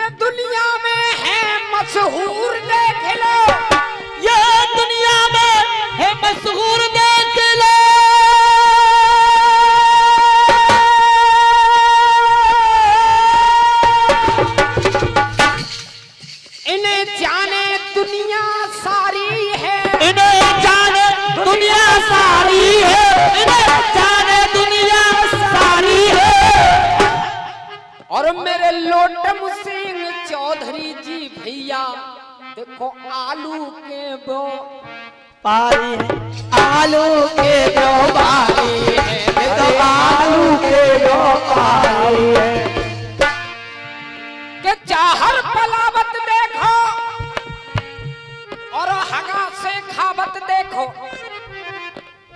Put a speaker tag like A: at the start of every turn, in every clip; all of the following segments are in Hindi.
A: ये दुनिया में है मशहूर देख लो,
B: ये दुनिया में है मशहूर देख लो।
A: इन्हें जाने दुनिया सारी है,
B: इन्हें जाने दुनिया सारी है, इन्हें जाने दुनिया सारी है।
A: और मेरे लोटम सिंह चौधरी जी भैया देखो आलू के बो
B: पारी है, आलू के दो बारी है, देखो आलू के दो पारी है।
A: के चाहर पलावत देखो और हगा से खावत देखो,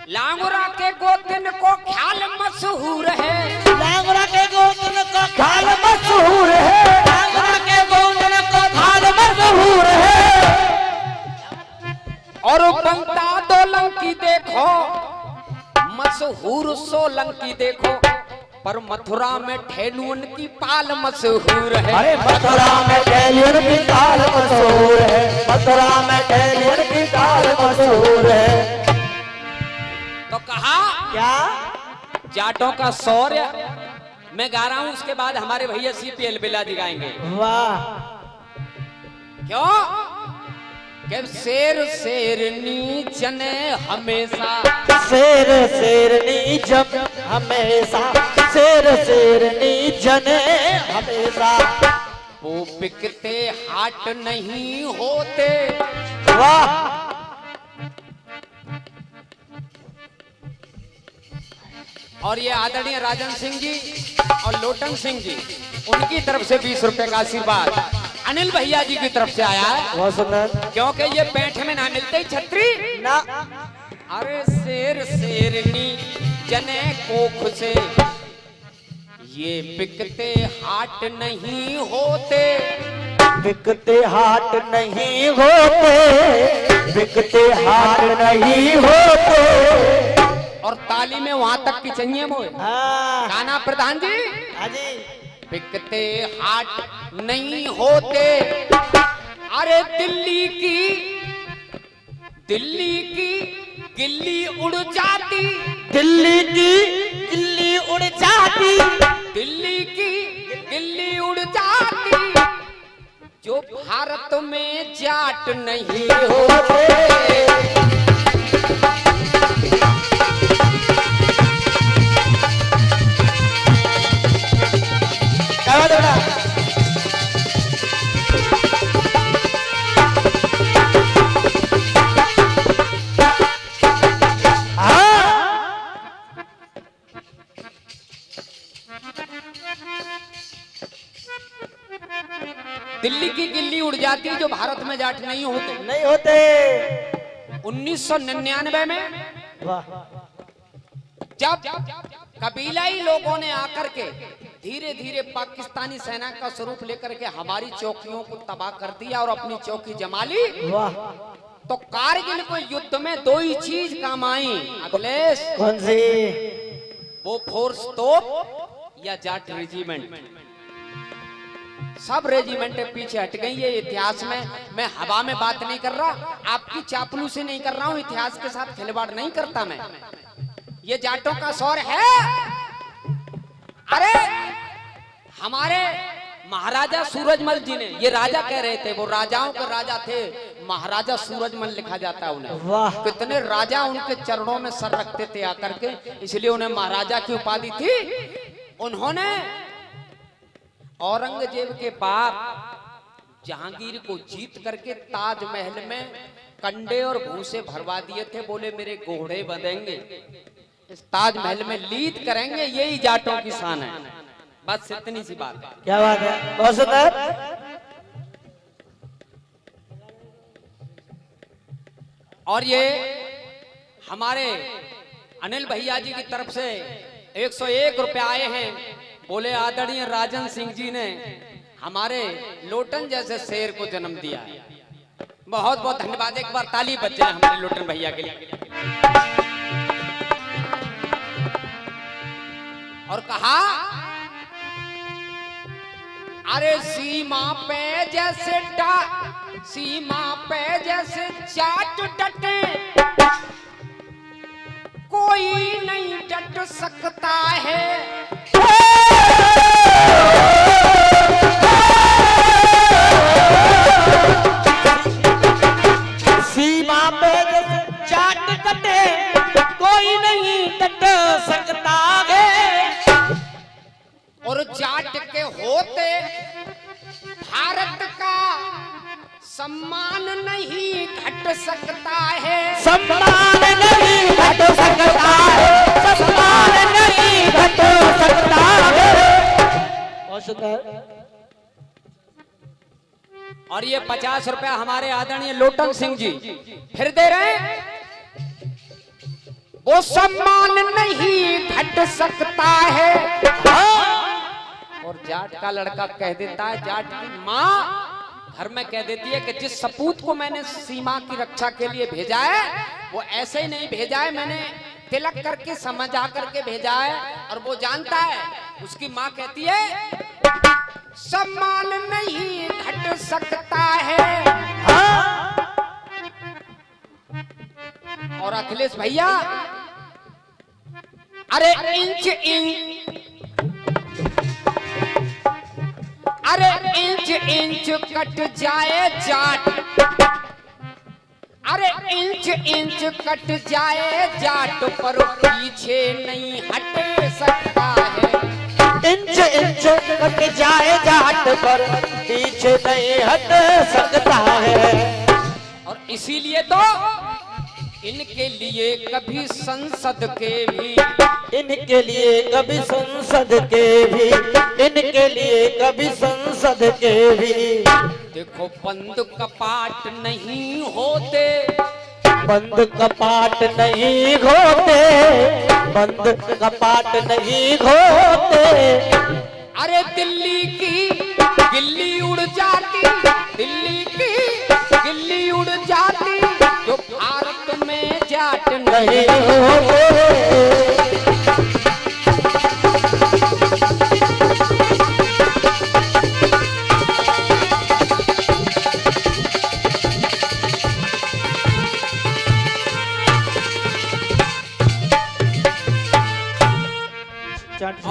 A: लांगुरा के गोतिन को ख्याल मशहूर है,
B: लांगरा के गोतन का ख्याल मशहूर है, लांगरा के गोतन का ख्याल मशहूर है।
A: और बंता दोलंकी देखो मशहूर सोलंकी देखो, पर मथुरा में ठेलुअन की पाल मशहूर है।
B: अरे मथुरा में ठेलियन की ताल मशहूर है, मथुरा में ठेलियन की ताल मशहूर है।
A: तो कहा
B: क्या
A: जाटों का शौर्य मैं गा रहा हूं, उसके बाद हमारे भैया सीपीएल बिलाजी गाएंगे।
B: वाह,
A: क्यों कि शेर शेरनी जने हमेशा,
B: शेर शेरनी जब हमेशा, शेर शेरनी जने हमेशा।
A: वो बिकते हाट नहीं होते।
B: वाह,
A: और ये आदरणीय राजन सिंह जी और लोटन सिंह जी, उनकी तरफ से 20 रुपए का आशीर्वाद अनिल भैया जी की तरफ से आया है,
B: बहुत सुंदर।
A: क्योंकि ये पैंठ में ना मिलते ही छतरी
B: ना,
A: अरे शेर शेरनी जने कोख से ये बिकते हाट नहीं होते,
B: बिकते हाट नहीं होते, बिकते हाट नहीं होते।
A: और ताली में वहां तक की चाहिए मोए
B: हाँ,
A: काना प्रधान जी,
B: हाजी,
A: बिकते हाट नहीं होते। अरे दिल्ली की गिल्ली उड़ जाती,
B: दिल्ली की दिल्ली उड़ जाती,
A: दिल्ली की गिल्ली उड़ जाती, जो भारत में जाट नहीं होते। दिल्ली की गिल्ली उड़ जाती, जो भारत में जाट नहीं होते।
B: नहीं होते।
A: 1999 में
B: वाह,
A: जब कबीलाई लोगों ने आकर के धीरे धीरे पाकिस्तानी सेना का स्वरूप लेकर के हमारी चौकियों को तबाह कर दिया और अपनी चौकी जमा ली,
B: वाह,
A: तो कारगिल को युद्ध में दो ही चीज काम आई अखिलेश,
B: कौन सी?
A: वो फोर्स तोप या जाट रेजिमेंट। सब रेजिमेंटें पीछे हट गई। ये इतिहास में मैं हवा में बात नहीं कर रहा, आपकी चापलूसी नहीं कर रहा हूं, इतिहास के साथ खिलवाड़ नहीं करता मैं। ये जाटों का शौर्य है। अरे हमारे महाराजा सूरजमल जी ने, ये राजा कह रहे थे, वो राजाओं के राजा थे, महाराजा सूरजमल लिखा जाता है उन्हें।
B: वाह,
A: कितने राजा उनके चरणों में सर रखते थे आकर के, इसलिए उन्हें महाराजा की उपाधि थी। उन्होंने औरंगजेब के बाप जहांगीर को जीत करके ताजमहल में कंडे और भूसे भरवा दिए थे। बोले मेरे घोड़े बंधेंगे, इस ताजमहल में लीद करेंगे, यही जाटों की शान है। बस इतनी सी बात है।
B: क्या बात है, बहुत सुंदर।
A: और ये हमारे अनिल भैया जी की तरफ से 101 रुपए आए हैं। बोले आदरणीय राजन सिंह जी ने हमारे लोटन जैसे शेर को जन्म दिया। बहुत बहुत धन्यवाद। एक बार ताली बज जाए हमारे लोटन भैया के लिए। और कहा अरे सीमा पे जैसे जाट डटे, कोई नहीं डट सकता है।
B: सीमा पे जैसे जाट डटे, कोई नहीं डट सकता है।
A: और जाट के होते भारत का सम्मान नहीं घट सकता है।
B: सम्मान नहीं घट सकता है, सम्मान नहीं घट सकता है।
A: और ये 50 रुपया हमारे आदरणीय लोटन सिंह जी फिर दे रहे हैं। वो सम्मान नहीं घट सकता है। और जाट का लड़का कह देता है, जाट की माँ घर में कह देती है कि जिस सपूत को मैंने सीमा की रक्षा के लिए भेजा है वो ऐसे ही नहीं भेजा है, मैंने तिलक करके समझा करके भेजा है। और वो जानता है। उसकी माँ कहती है सम्मान नहीं घट सकता है। और अखिलेश भैया, अरे इंच कट जाए जाट, अरे इंच कट जाए जाट पर पीछे नहीं हट सकता है।
B: इंच कट जाए जाट पर पीछे नहीं हट सकता है।
A: और इसीलिए तो इनके लिए कभी संसद के भी,
B: इनके लिए कभी संसद के भी, इनके लिए कभी संसद के भी।
A: देखो बंद कपाट नहीं होते,
B: बंद कपाट नहीं होते, बंद कपाट नहीं होते।
A: अरे दिल्ली की गिल्ली उड़ जाती, दिल्ली की गिल्ली उड़ जाती, जो भारत में जाट नहीं
B: होते।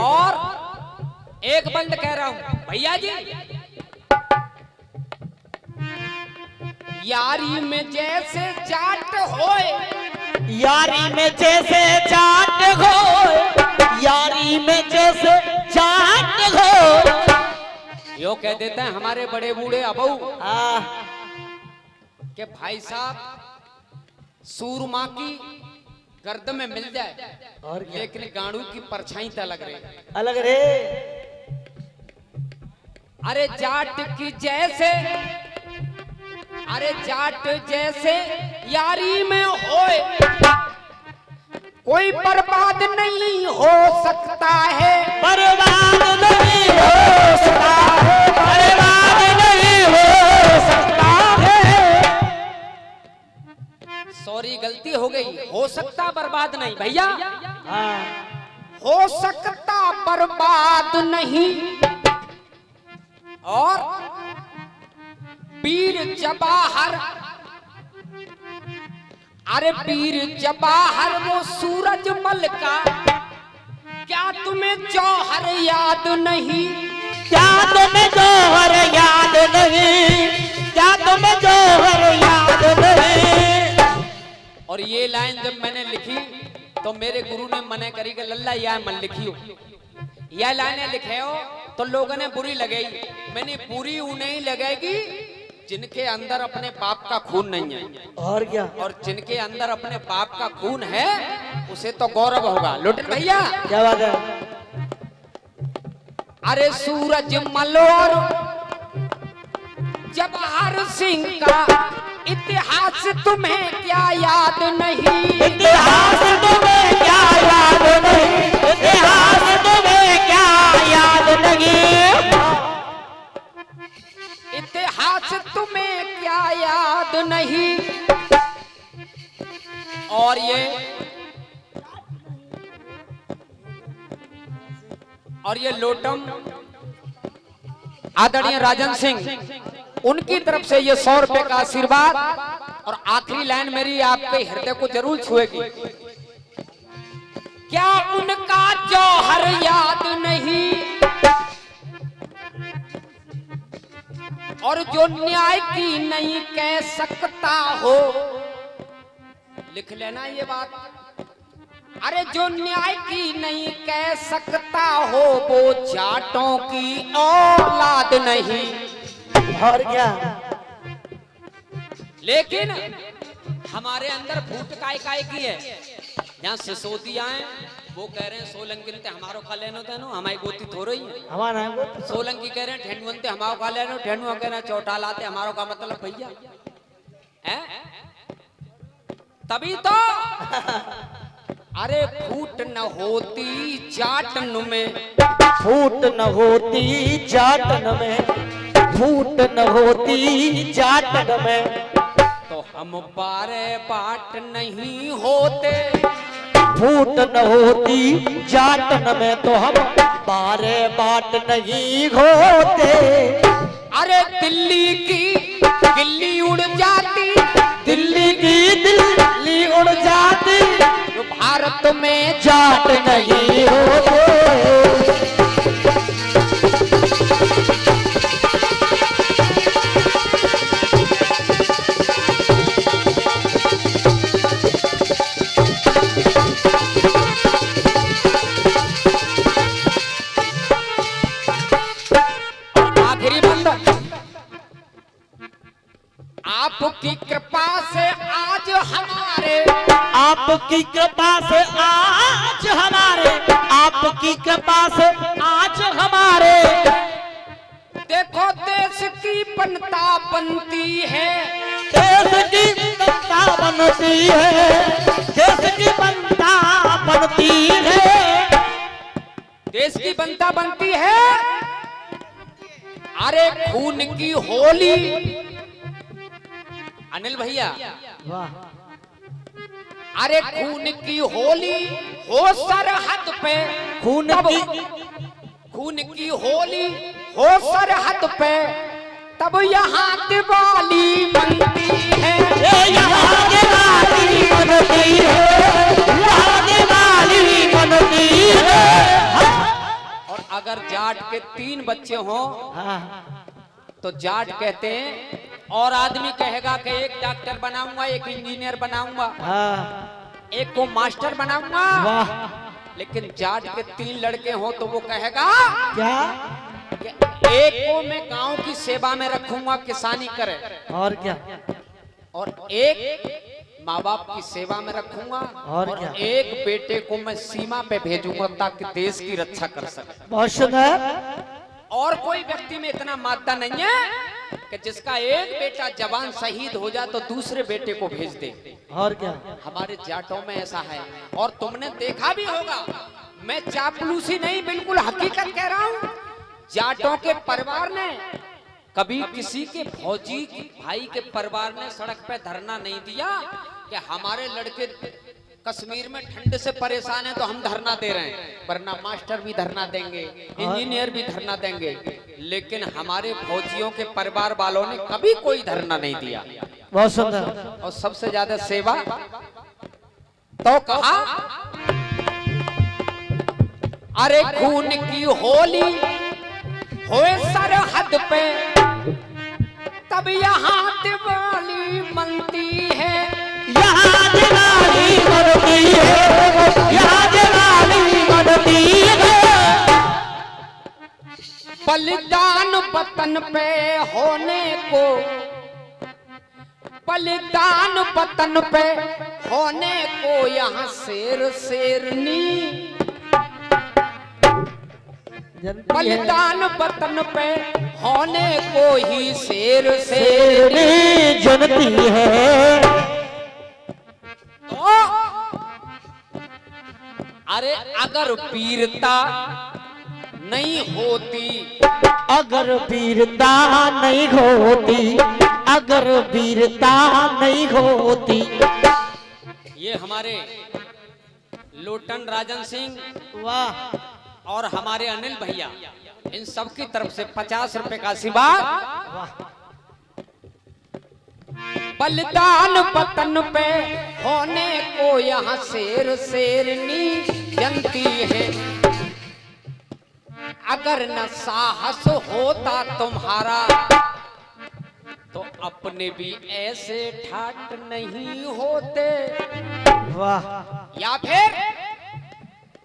A: और एक बंद कह रहा हूं भैया जी, यारी में जैसे जाट होए,
B: यारी में जैसे जाट हो, यारी में जैसे जाट हो।
A: यो कह देते हैं हमारे बड़े बूढ़े अबू के भाई साहब सूरमा की गर्द में मिल जाए,
B: और
A: लेकिन गाड़ू की परछाई तो अलग रहे,
B: अलग रे।
A: अरे जाट की जैसे, अरे जाट जैसे यारी में होए, कोई बर्बाद नहीं हो सकता है।
B: बर्बाद नहीं हो सकता है, बर्बाद नहीं हो सकता है।
A: सॉरी गलती हो गई, हो सकता बर्बाद नहीं भैया, हो सकता बर्बाद नहीं। और पीर जवाहर, अरे पीर जवाहर वो सूरजमल का, क्या तुम्हें जौहर याद नहीं?
B: क्या तुम्हें जौहर याद नहीं? क्या तुम्हें जौहर याद नहीं?
A: और ये लाइन जब मैंने लिखी तो मेरे गुरु ने मना करी कि लल्ला यह मन लिखी हो, यह लाइनें लिखे हो तो लोगों ने बुरी लगेगी। मैंने पूरी उन्हें लगेगी जिनके अंदर अपने बाप का खून नहीं है,
B: और क्या, और
A: जिनके अंदर अपने बाप का खून है उसे तो गौरव होगा। लुटन भैया
B: क्या बात है।
A: अरे सूरजमल और जवाहर सिंह का इतिहास तुम्हें क्या याद नहीं?
B: इतिहास तुम्हें क्या याद नहीं? इतिहास तुम्हें क्या याद नहीं?
A: इतिहास तुम्हें क्या याद नहीं? और ये लोटम आदरणीय राजन सिंह उनकी तरफ से ये 100 रुपए का आशीर्वाद। और आखिरी लाइन मेरी आपके हृदय को जरूर छुएगी। क्या उनका जौहर याद नहीं, और जो न्याय की नहीं कह सकता हो, लिख लेना ये बात। अरे जो न्याय की नहीं कह सकता हो, वो जाटों की औलाद नहीं।
B: और क्या?
A: लेकिन हमारे अंदर फूट काय की है। यहाँ सिसोदिया है, वो कह रहे हैं सोलंकी ते हमारो खा लेनो तेनो, हमारी गोती थोड़ी है
B: हमारा है वो।
A: सोलंकी कह रहे हैं ठेनुअन ते हमारो खा लेनो, ठेनुआ कह रहे हैं चौटाल आते हमारो का मतलब भैया है। तभी तो अरे फूट न होती जाटन में,
B: फूट न होती जाटन में, फूट न होती जाटन में,
A: तो हम बारे बाट नहीं होते।
B: फूट न होती जाटन में, तो हम बारे बाट नहीं होते।
A: अरे दिल्ली की गिल्ली उड़ जाती,
B: दिल्ली की दिल्ली उड़ जाती,
A: जो भारत में
B: जाट नहीं होते।
A: आखिरी बंद, आपकी कृपा से आज हमारे,
B: आपकी कृपा से आज हमारे, आपकी कृपा से आज हमारे,
A: देखो देश की बनता बनती है,
B: देश की बनता बनती है, देश की बनता बनती है,
A: देश की बनता बनती है। अरे खून की होली, अनिल भैया,
B: वाह,
A: अरे खून की होली हो सरहद पे,
B: खून की,
A: खून की होली हो सरहद पे, तब यहाँ दिवाली बनती है।
B: यहाँ दिवाली बनती है, यहाँ दिवाली बनती है।
A: और अगर जाट के 3 बच्चे हों तो जाट कहते हैं, और आदमी कहेगा कि एक डॉक्टर बनाऊंगा, एक इंजीनियर बनाऊंगा, एक को मास्टर बनाऊंगा।
B: वाह,
A: लेकिन जाट के 3 लड़के हों तो वो कहेगा
B: क्या?
A: कि एक को मैं गांव की सेवा में रखूंगा, किसानी करे,
B: और क्या?
A: और एक माँ बाप की सेवा में रखूंगा,
B: और क्या?
A: एक बेटे को मैं सीमा पे भेजूंगा ताकि देश की रक्षा कर सके।
B: बहुत सुंदर।
A: और कोई व्यक्ति में इतना मादा नहीं है कि जिसका एक बेटा जवान शहीद हो जाए तो दूसरे बेटे को भेज दे।
B: और क्या?
A: हमारे जाटों में ऐसा है, और तुमने देखा भी होगा, मैं चापलूसी नहीं बिल्कुल हकीकत कह रहा हूँ। जाटों के परिवार ने कभी किसी के फौजी भाई के परिवार ने सड़क पे धरना नहीं दिया कि हमारे लड़के कश्मीर में ठंड से परेशान है तो हम धरना दे रहे हैं, वरना मास्टर भी धरना देंगे, इंजीनियर भी धरना देंगे। लेकिन हमारे फौजियों के परिवार वालों ने कभी कोई धरना नहीं दिया।
B: बहुत सुंदर।
A: और सबसे ज्यादा सेवा तो कहा, अरे खून की होली होए सरहद पे, तब यहाँ दिवाली मनती है।
B: यहाँ दिवाली मनती है, यहाँ दिवाली मनती है।
A: बलिदान वतन पे होने को, बलिदान वतन पे होने को यहाँ शेर शेरनी, बलिदान वतन पे होने को ही शेर शेरनी
B: जनती है।
A: तो अरे अगर वीरता नहीं होती,
B: अगर वीरता नहीं होती, अगर वीरता नहीं होती।
A: ये हमारे लोटन राजन सिंह
B: वाह,
A: और हमारे अनिल भैया इन सबकी तरफ से 50 रुपए का आशीर्वाद।
B: वाह
A: बलिदान पतन पे होने को यहाँ शेर शेरनी जनती है। अगर न साहस होता तुम्हारा तो अपने भी ऐसे ठाट नहीं होते।
B: वाह
A: या फिर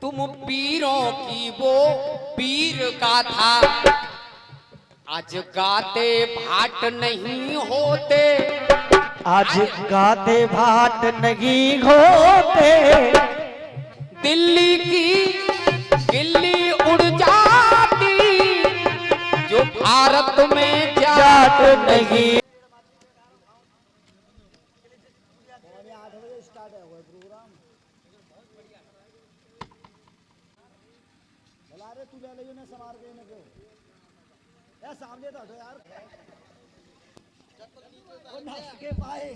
A: तुम पीरों की वो पीर गाथा आज गाते भाट नहीं होते।
B: आज गाते भाट नहीं होते।
A: दिल्ली की गिल्ली उड़ जाती जो भारत में
B: जाट नहीं।
C: तू ले लियो ने समार के इनको यार सामने तो हटो यार वो नाच के पाए